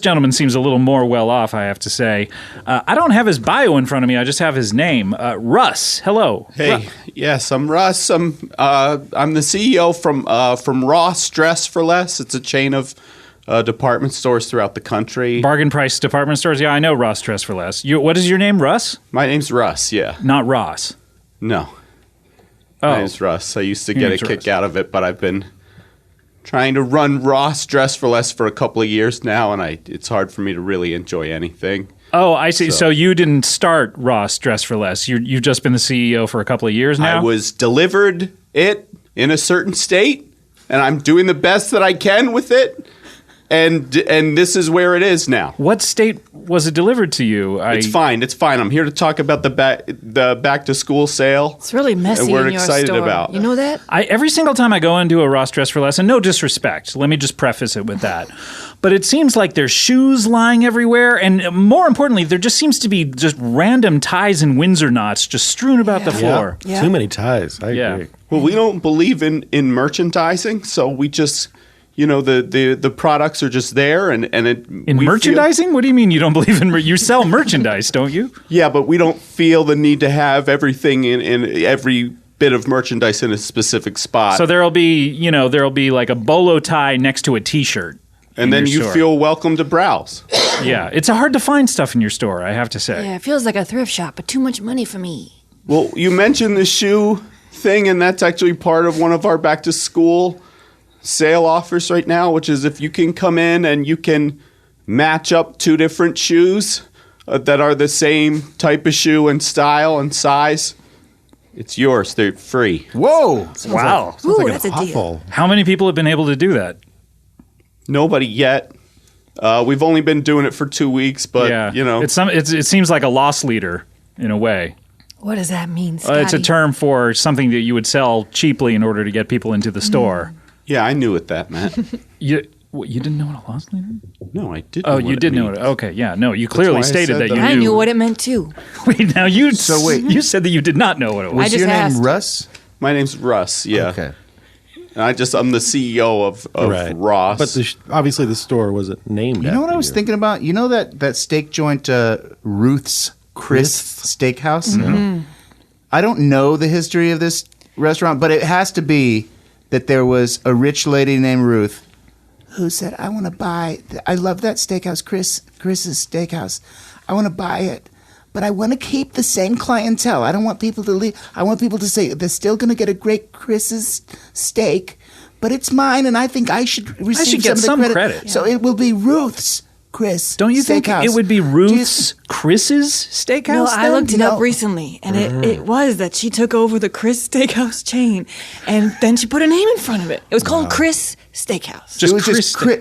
Gentleman seems a little more well off, I have to say. I don't have his bio in front of me. I just have his name. Russ. Hello. Hey, yes, I'm Russ. I'm the CEO from Ross Dress for Less. It's a chain of department stores throughout the country. Bargain price department stores. Yeah, I know Ross Dress for Less. What is your name, Russ? My name's Russ. Yeah. Not Ross. No. Oh. My name's Russ. I used to get a kick out of it, but I've been trying to run Ross Dress for Less for a couple of years now, and it's hard for me to really enjoy anything. Oh, I see. So you didn't start Ross Dress for Less. You've just been the CEO for a couple of years now? I was delivered it in a certain state, and I'm doing the best that I can with it, and this is where it is now. What state was it delivered to you? It's fine. It's fine. I'm here to talk about the back to school sale. It's really messy and we're in your excited store. about. You know that? Every single time I go into a Ross Dress for Less, and no disrespect, let me just preface it with that, but it seems like there's shoes lying everywhere, and more importantly, there just seems to be just random ties and Windsor knots just strewn about the floor. Yeah. Too many ties. I agree. Well, we don't believe in merchandising, so we just, the products are just there, and merchandising? What do you mean you don't believe in? You sell merchandise, don't you? Yeah, but we don't feel the need to have everything in every bit of merchandise in a specific spot. So there'll be like a bolo tie next to a T-shirt. And then you feel welcome to browse. Yeah, it's hard to find stuff in your store, I have to say. Yeah, it feels like a thrift shop, but too much money for me. Well, you mentioned the shoe thing, and that's actually part of one of our back-to-school sale offers right now, which is if you can come in and you can match up two different shoes that are the same type of shoe and style and size, it's yours. They're free. Whoa. Wow. Ooh, like that's a deal. How many people have been able to do that? Nobody yet. We've only been doing it for 2 weeks, but it seems like a loss leader in a way. What does that mean, Scotty? It's a term for something that you would sell cheaply in order to get people into the store. Yeah, I knew what that meant. You didn't know what a loss leader? No, I didn't. Oh, you did know it. Okay, yeah, no, you clearly stated that you knew. I knew what it meant too. Wait, now you said that you did not know what it was. I just your asked. name Russ? My name's Russ. Yeah. Okay. And I'm the CEO of Ross. But obviously the store wasn't named. You know what I was thinking about? You know that steak joint, Ruth's Chris Steakhouse? Mm-hmm. I don't know the history of this restaurant, but it has to be that there was a rich lady named Ruth who said, I want to buy, I love that steakhouse, Chris's Steakhouse. I want to buy it, but I want to keep the same clientele. I don't want people to leave. I want people to say, they're still going to get a great Chris's steak, but it's mine, and I think I should receive some credit. Yeah. So it will be Ruth's Chris Don't you Steakhouse. think it would be Ruth's Chris's Steakhouse? No, I looked it No. up recently, and it was that she took over the Chris Steakhouse chain, and then she put a name in front of it. It was called Chris Steakhouse.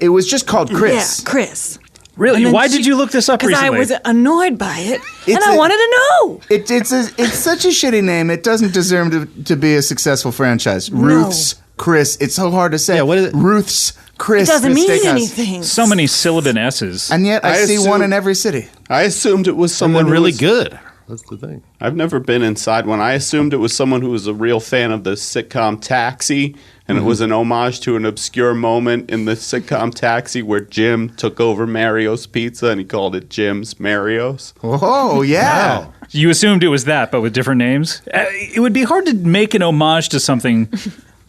It was just called Chris. Yeah, Chris. Really? Why did you look this up recently? Because I was annoyed by it, and I wanted to know. It's such a shitty name. It doesn't deserve to be a successful franchise. Ruth's Chris. It's so hard to say. Yeah, what is it? Ruth's Chris. It doesn't mean Steakhouse. anything. So many syllabant S's. And yet I see one in every city. I assumed it was someone Someone really who was, good. That's the thing. I've never been inside one. I assumed it was someone who was a real fan of the sitcom Taxi, and it was an homage to an obscure moment in the sitcom Taxi where Jim took over Mario's Pizza and he called it Jim's Mario's. Oh, yeah. Wow. You assumed it was that, but with different names? It would be hard to make an homage to something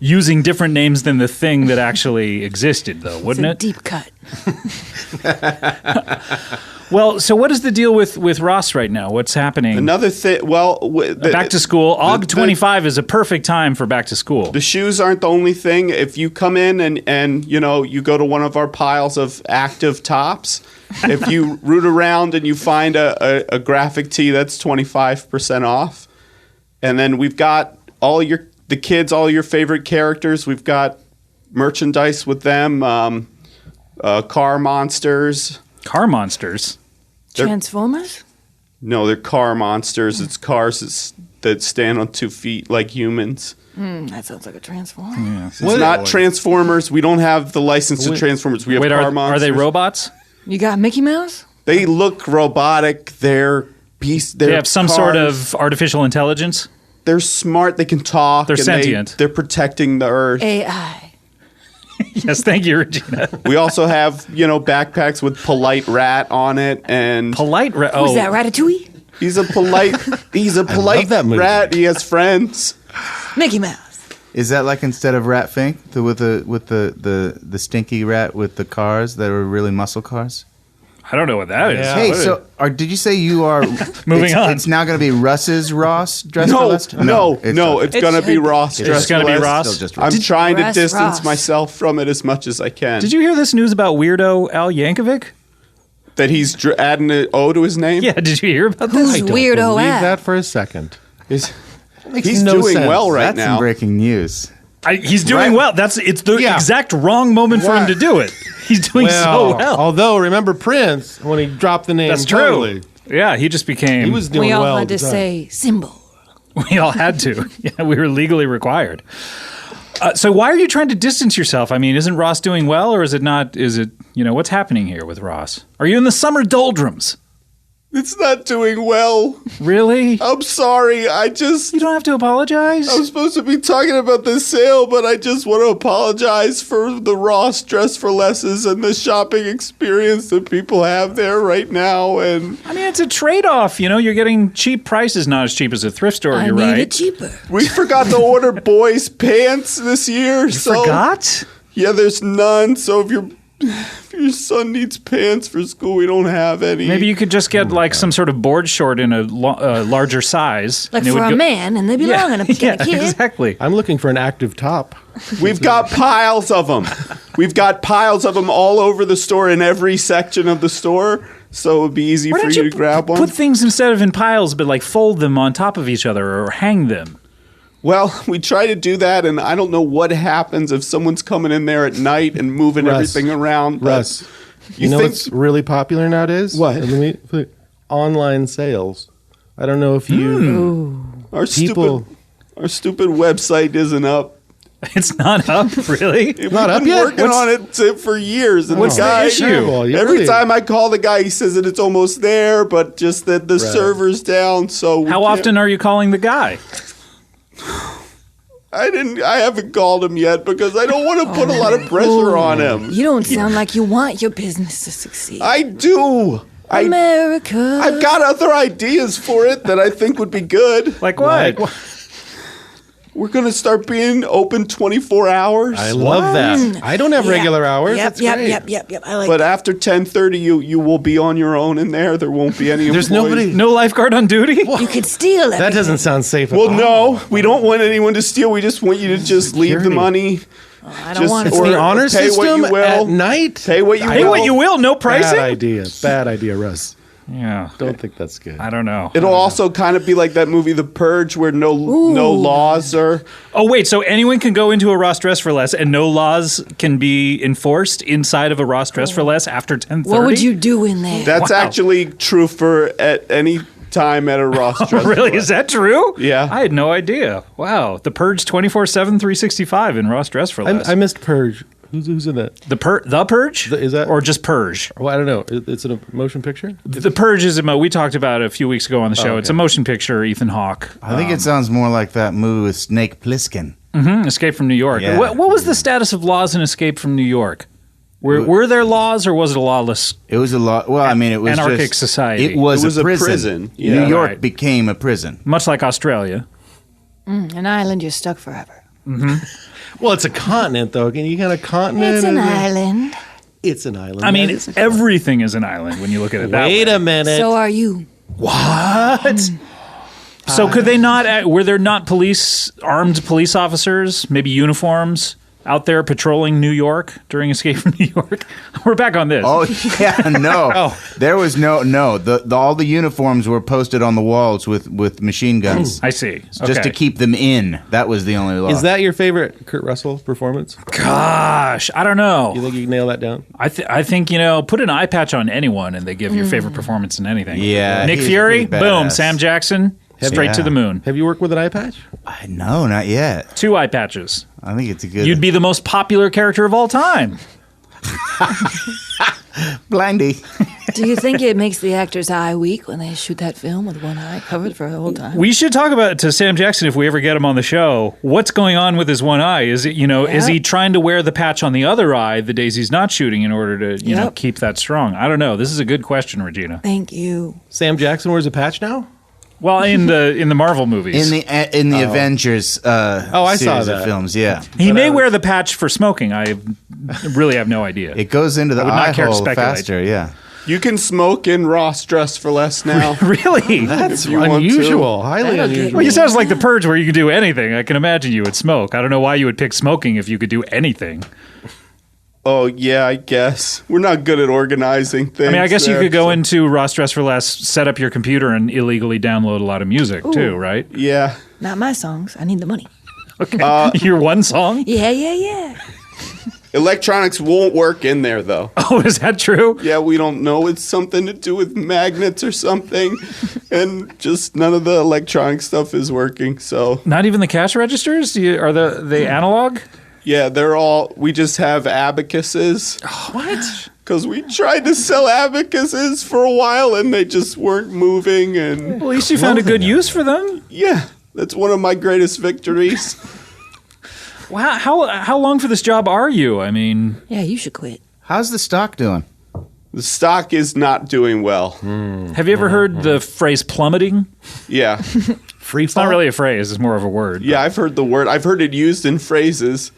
using different names than the thing that actually existed, though, wouldn't It's a it? deep cut. Well, so what is the deal with Ross right now? What's happening? Another thing, Back to school. Aug 25 is a perfect time for back to school. The shoes aren't the only thing. If you come in and you go to one of our piles of active tops, if you root around and you find a graphic tee, that's 25% off. And then we've got all your favorite characters. We've got merchandise with them, car monsters. Car monsters? Transformers? No, they're car monsters. It's cars that stand on 2 feet like humans. That sounds like a transformer. Yeah. It's not Transformers. We don't have the license to Transformers. We have car monsters. Are they robots? You got Mickey Mouse? They look robotic. They're beasts. They have some sort of artificial intelligence? They're smart. They can talk. They're sentient. They're protecting the Earth. AI. Yes, thank you, Regina. We also have, backpacks with polite rat on it, and Polite. Who's that, Ratatouille? he's a polite that movie. rat. He has friends. Mickey Mouse. Is that like instead of Rat Fink, with the stinky rat with the cars that are really muscle cars? I don't know what that is. Yeah. Hey, What is- so did you say you are Moving on. It's now going to be Russ's Ross dress for No, less? it's gonna be Ross. It's gonna be Ross. Still just I'm Ross. trying to Russ, distance Ross. myself from it as much as I can. Did you hear this news about weirdo Al Yankovic? that he's adding an O to his name? Yeah, did you hear about Who's this? Don't weirdo believe at? that for a second. He's Makes no doing sense. well right That's now. some breaking news. He's doing Right. well. It's the Yeah. exact wrong moment for him to do it. He's doing so well. Although, remember Prince when he dropped the name? That's true. Totally. Yeah, he just became. He was doing We all well. had at to the time. say symbol. We all had to. Yeah, we were legally required. So why are you trying to distance yourself? I mean, isn't Ross doing well, or is it not? Is it what's happening here with Ross? Are you in the summer doldrums? It's not doing well. Really? I'm sorry. I You don't have to apologize. was supposed to be talking about the sale, but I just want to apologize for the Ross Dress for Lesses and the shopping experience that people have there right now. And I mean, it's a trade-off. You're getting cheap prices, not as cheap as a thrift store. I You're need right. it cheaper. we forgot to order boys' pants this year. So Forgot? yeah, there's none. So if your son needs pants for school, we don't have any. Maybe you could just get like some sort of board short in a larger size. Like and it for would a go- man, and they belong in a Yeah, kid. exactly. I'm looking for an active top. We've got piles of them. We've got piles of them all over the store in every section of the store. So it would be easy Why for don't you you to grab one. put things instead of in piles, but like fold them on top of each other or hang them? Well, we try to do that, and I don't know what happens if someone's coming in there at night and moving Russ. everything around. but Russ, you know think- what's really popular nowadays? What? Online sales. I don't know if you our people. stupid website isn't up. It's not up, really? We've Not up been yet? working on it for years. And What's the guy, issue? Terrible. You Every really- time I call the guy, he says that it's almost there, but just that the server's down. So we How can't- often are you calling the guy? I haven't called him yet because I don't want to put a lot of pressure on him. You don't sound like you want your business to succeed. I do. America. I've got other ideas for it that I think would be good. Like what? We're going to start being open 24 hours. I love that. I don't have regular hours. Yep, That's yep, great. yep. I like But after 10:30, you will be on your own in there. There won't be any There's employees. nobody. No lifeguard on duty? You could steal it. That doesn't sound safe. Well, at all. no, we don't want anyone to steal. We just want you to just leave the Security. money. I don't just- want It's to. or the honor pay what system you will. at night. Pay what you Pay will. what you will, no pricing? Bad idea, Russ. Yeah. Don't think that's good. I don't know. It'll also kind of be like that movie The Purge where no laws are. Oh, wait, so anyone can go into a Ross Dress for Less and no laws can be enforced inside of a Ross Dress for Less after 10:30? What would you do in there? That's Wow. actually true for at any time at a Ross Dress. Really? for Is that true? Yeah. I had no idea. Wow. The Purge 24/7, 365 in Ross Dress for Less. I missed Purge. Who's in that? The Purge? Is that- Or just Purge? Well, I don't know. It's a motion picture. The Purge is we talked about it a few weeks ago on the show. okay. It's a motion picture, Ethan Hawke. I think it sounds more like that movie with Snake Plissken. Escape from New York. Yeah. What was the status of laws in Escape from New York? Were there laws or was it a lawless? It was a lot. Well, I mean, it was Anarchic just, society. It was, It was a a prison. prison. Yeah. New York Right. became a prison. Much like Australia. An island, you're stuck forever. Well, it's a continent, though. Can you kind of continent? It's an and- island. It's an island. I mean, That is a everything is an island when you look at it that way. Wait a minute. So are you. What? So could they not? Were there not armed police officers, maybe uniforms, out there patrolling New York during Escape from New York? We're back on this. Oh yeah, no. Oh. There was no. All the uniforms were posted on the walls with machine guns, I see. just to keep them in. That was the only law. Is that your favorite Kurt Russell performance? Gosh, I don't know. You think you can nail that down? I think put an eye patch on anyone and they give your favorite performance in anything. Yeah, Nick he's Fury, pretty boom, badass. Sam Jackson, straight Yeah. to the moon. Have you worked with an eye patch? No, not yet. 2 eye patches. I think it's a good. You'd be the most popular character of all time. Blindy. Do you think it makes the actor's eye weak when they shoot that film with one eye covered for the whole time? We should talk about it to Sam Jackson if we ever get him on the show. What's going on with his one eye? Is it, is he trying to wear the patch on the other eye the days he's not shooting in order to, keep that strong? I don't know. This is a good question, Regina. Thank you. Sam Jackson wears a patch now? Well, in the Marvel movies. In the Avengers I series saw of that. films, yeah. He may wear the patch for smoking. I really have no idea. It goes into the would not eye care to hole speculate. faster, yeah. You can smoke in Ross Dress for Less now. Really? That's If you want to. unusual. Highly That'll get unusual. Well, it sounds like the Purge where you can do anything. I can imagine you would smoke. I don't know why you would pick smoking if you could do anything. Oh, yeah, I guess. We're not good at organizing things. I mean, I guess you there, could go so- into Ross Dress for Less, set up your computer, and illegally download a lot of music, too, right? Yeah. Not my songs. I need the money. Your one song? Yeah. Electronics won't work in there, though. Oh, is that true? Yeah, we don't know. It's something to do with magnets or something. And just none of the electronic stuff is working. So, Not even the cash registers? Are they analog? yeah, we just have abacuses. What? Because we tried to sell abacuses for a while and they just weren't moving. And Well, at least you found a good use for them. yeah, that's one of my greatest victories. Wow, how long for this job are you? I mean, Yeah, you should quit. How's the stock doing? The stock is not doing well. have you ever heard the phrase plummeting? Yeah. Free It's not really a phrase, it's more of a word. Yeah, I've heard the word. I've heard it used in phrases.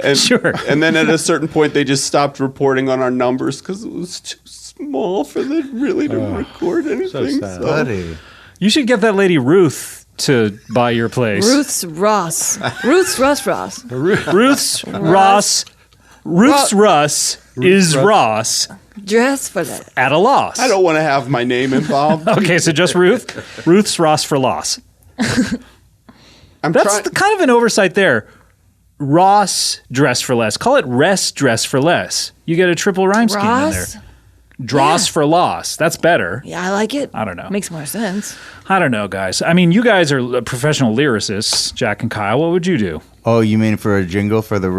And, Sure. And then at a certain point, they just stopped reporting on our numbers because it was too small for them really to record anything. sad. Buddy. You should get that lady Ruth to buy your place. Ruth's Ross. Ruth's Russ. Ruth's Ross. Ruth's Russ is Ross Dress for that. at a loss. I don't want to have my name involved. Okay, so just Ruth. Ruth's Ross for loss. I'm That's trying. kind of an oversight there. Ross Dress for Less. Call it Rest Dress for Less. You get a triple rhyme scheme in Ross? there. Dross for loss. That's better. Yeah, I like it. I don't know. Makes more sense. I don't know, guys. I mean, you guys are professional lyricists, Jack and Kyle. What would you do? Oh, you mean for a jingle for the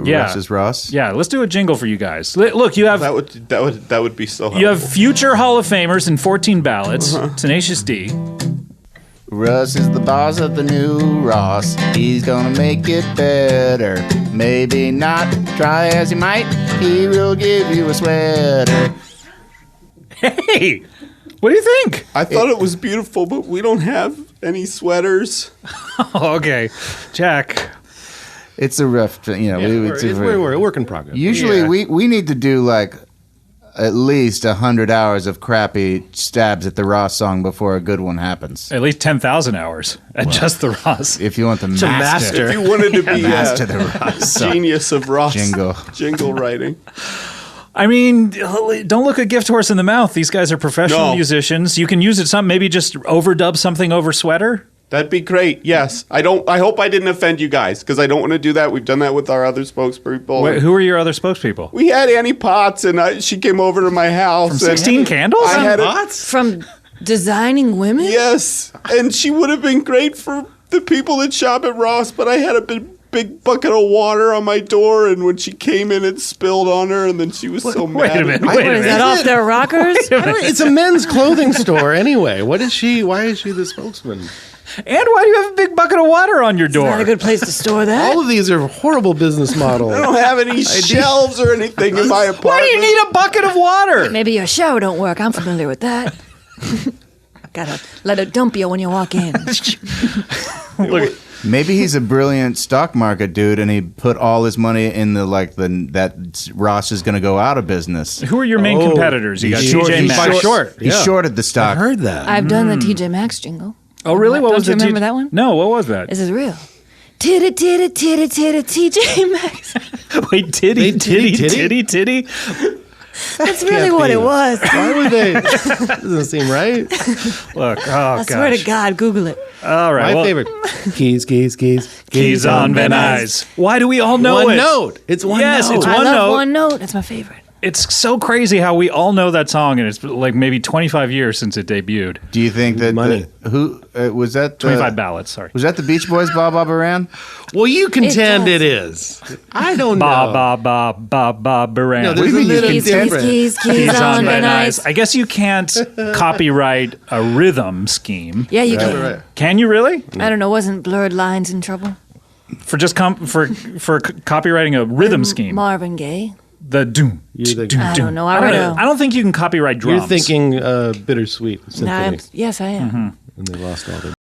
Yeah. Russ's Ross? Yeah, let's do a jingle for you guys. Look, you have that would be so helpful. you have future Hall of Famers and 14 ballots. Tenacious D. Russ is the boss of the new Ross. He's gonna make it better. Maybe not. Try as you might. He will give you a sweater. Hey, what do you think? I thought it was beautiful, but we don't have any sweaters. Oh, okay, Jack. It's a rough, We're a work in progress. Usually Yeah. we need to do like at least 100 hours of crappy stabs at the Ross song before a good one happens. At least 10,000 hours at just the Ross. If you want the master. master, If you wanted to be master a the Ross song. genius of Ross Jingle. writing. I mean, don't look a gift horse in the mouth. These guys are professional No. musicians. You can use it some, maybe just overdub something over sweater. That'd be great. Yes. I hope I didn't offend you guys because I don't want to do that. We've done that with our other spokespeople. Wait, who are your other spokespeople? We had Annie Potts, and she came over to my house. From 16 and Candles? I had From designing women? yes, and she would have been great for the people that shop at Ross. But I had a big bucket of water on my door, and when she came in, it spilled on her, and then she was so mad. Wait a at minute. me. Wait a What is that, minute. off their rockers? It's a men's clothing store anyway. Why is she the spokesman? And why do you have a big bucket of water on your door? Not a good place to store that. All of these are horrible business models. I don't have any shelves or anything in my apartment. Why do you need a bucket of water? Maybe your shower don't work. I'm familiar with that. Gotta let it dump you when you walk in. Look, Maybe he's a brilliant stock market dude, and he put all his money in that Ross is going to go out of business. who are your main competitors? You got He's TJ Maxx. He shorted the I stock. heard that. I've done the TJ Maxx jingle. Oh, really? What Don't was you the remember that one? No, what was that? This is real. Titty, titty, titty, titty, TJ Maxx. Wait, titty, Titty, titty, titty. That's really what it was. Why would they? Doesn't seem right. Look, I swear to God, Google it. All right, My well, favorite. Keys. Keys on Van Nuys. Why do we all know One it? note. It's one Yes, note. it's I one love note. one note. That's my favorite. It's so crazy how we all know that song, and it's like maybe 25 years since it debuted. Do you think that Money. who was that? 25 ballads, sorry. Was that the Beach Boys? Ba Ba Baran? Well, you contend does. it is. I don't Ba know. ba ba ba ba Baran. No, What do there's you a mean you little can different. Keys Keys on Van the Nuys. nice. I guess you can't copyright a rhythm scheme. Yeah, you can. Right. Can you really? I don't know. Wasn't Blurred Lines in trouble? For just for copywriting a rhythm scheme. Marvin Gaye. The doom. You're I don't know. I I don't think you can copyright drums. thinking Bittersweet Nah, Symphony. yes, I am. Mm-hmm. And they lost all their